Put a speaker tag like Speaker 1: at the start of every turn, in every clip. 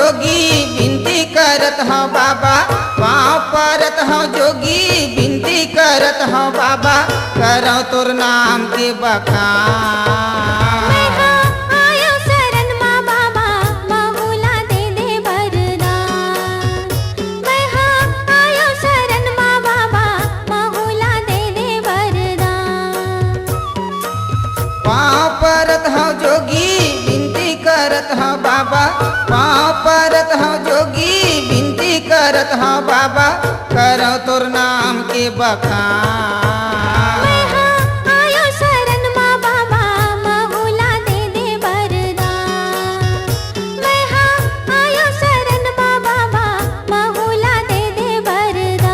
Speaker 1: जोगी विनती करत हूँ बाबा, पाँव परत हूँ जोगी विनती करत हूँ बाबा, करो तोर नाम के बखान।
Speaker 2: मैं हाँ आयो शरण माँ बाबा, बहुला दे दे वरदान। मैं हाँ आयो शरण माँ बाबा, बहुला दे दे वरदान।
Speaker 1: पाँव परत हूँ जोगी विनती करत हूँ बाबा, पाँव परत हूँ जोगी विनती करत हूँ बाबा, करो तोर नाम के बखान।
Speaker 2: मैं हाँ आयो शरण माँ बाबा, बहुला दे दे वरदान। मैं हाँ आयो शरण माँ बाबा, बहुला दे दे वरदान।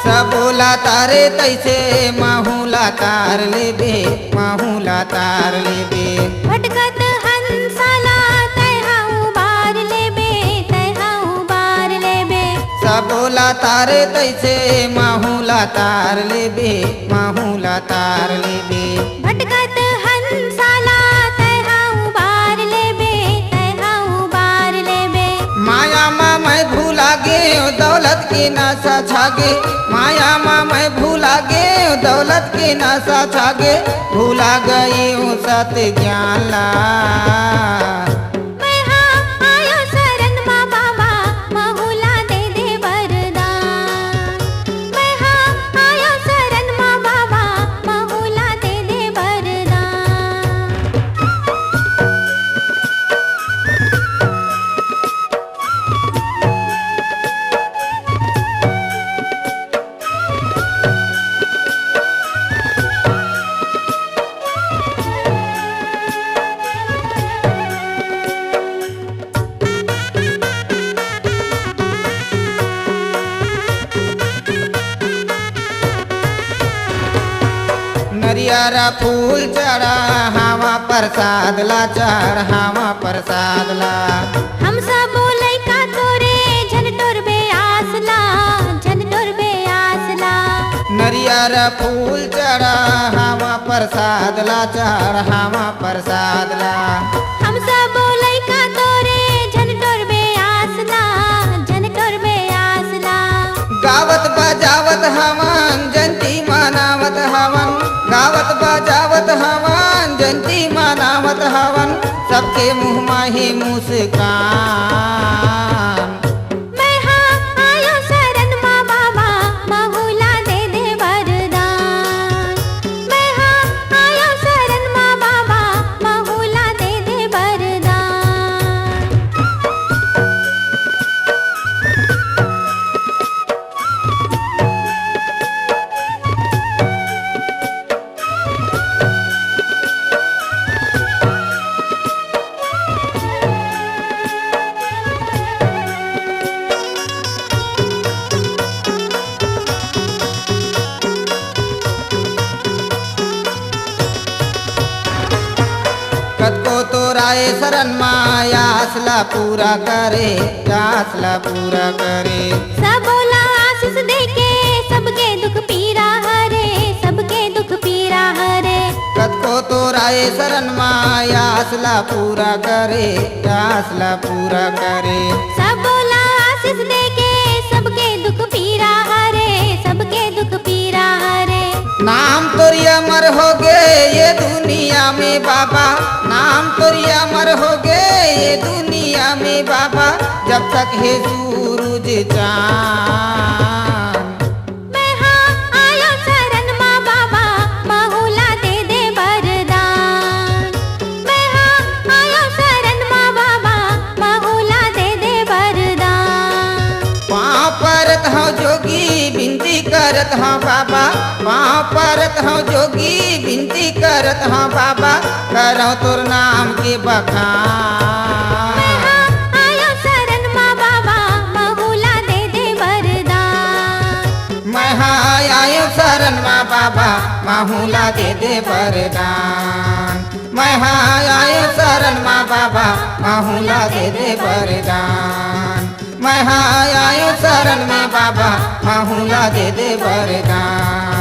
Speaker 1: सबोला तारे तैसे माहूला तार लेबे, माहूला तार लेबे।
Speaker 2: भटकत हंसाला तैहा उबार लेबे, तैहा उबार लेबे।
Speaker 1: सबोला तारे तैसे माहूला तार लेबे, माहूला तार लेबे।
Speaker 2: भटकत हंसाला तैहा उबार लेबे, तैहा उबार लेबे।
Speaker 1: माया माँ मैं भूला गे दौलत के नशा छागे, माया माँ मैं भूला गे दौलत के नशा छागे, भूला गई हूँ सत्य ज्ञान ला।
Speaker 2: मैं हाँ आयो शरण माँ बाबा, बहुला दे दे वरदान। मैं हाँ आयो शरण माँ बाबा, बहुला दे दे वरदान।
Speaker 1: नरियारा फूल चढ़ा हवा प्रसाद ला, चढ़ हवा प्रसाद ला।
Speaker 2: हम सब लइका तोरे झन टोरबे आसला, झन टोरबे आसला।
Speaker 1: नरियारा फूल चढ़ा हवा प्रसाद ला, चढ़ हवा प्रसाद ला।
Speaker 2: हम सब लइका तोरे झन टोरबे आसला, झन टोरबे आसला।
Speaker 1: गावत बजावत हवन जयंती मनावत हवन, गावत बजावत हवन जयंती मनावत हवन, सबके मुँह माही मुस्कान।
Speaker 2: मैं हाँ आयो शरण माँ बाबा, बहुला दे दे वरदान। मैं हाँ आयो शरण माँ बाबा, बहुला दे दे वरदान।
Speaker 1: कतको तोराए शरण माया आसला पूरा करे, आसला पूरा करे।
Speaker 2: सबोला आशीष देके सबके दुख पीरा हरे, सबके दुख पीरा हरे।
Speaker 1: कतको तोराए शरण माया आसला पूरा करे, आसला पूरा करे।
Speaker 2: सबोला आशीष देके सबके दुख पीरा हरे, सबके दुख पीरा हरे।
Speaker 1: नाम तोरी अमर हो गए ये दुनिया में बाबा, नाम तोरी अमर हो गए ये दुनिया में बाबा, जब तक है सूरज चांद।
Speaker 2: मैं हाँ आयो शरण माँ बाबा, बहुला दे दे वरदान। मैं हाँ आयो शरण माँ बाबा, बहुला दे दे वरदान।
Speaker 1: पाँव परत हूँ जोगी विनती करत हूँ बाबा, पाँव परत हूँ जोगी विनती करत हूँ बाबा, करो तोर नाम के बखान।
Speaker 2: मैं हाँ आयो शरण माँ बाबा, बहुला दे दे
Speaker 1: माहूला दे दे वरदान। मैं हाँ आयो शरण माँ बाबा, माहूला दे दे वरदान। मैं हाँ आयो शरण में बाबा, माहूला दे दे वरदान।